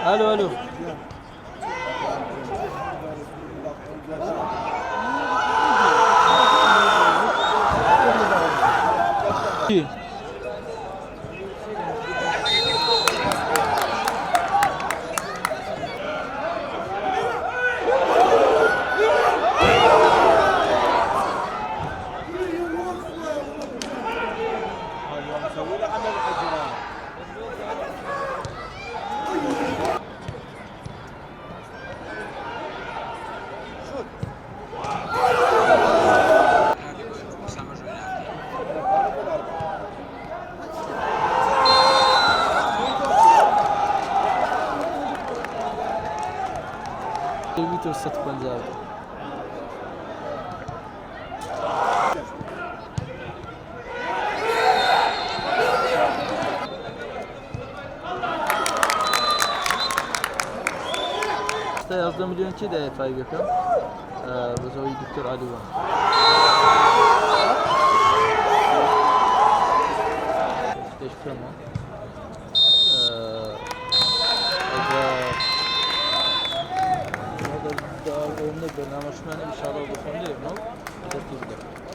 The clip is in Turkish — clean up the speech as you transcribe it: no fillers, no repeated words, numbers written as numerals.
Alo alo. İyi. Vitor satıp abi. İşte yazdığım milyon ki de Efay Gökhan. Rızavi Doktor Ali var. Tamam. Daha onda ben ama şu an inşallah bu konuda yok.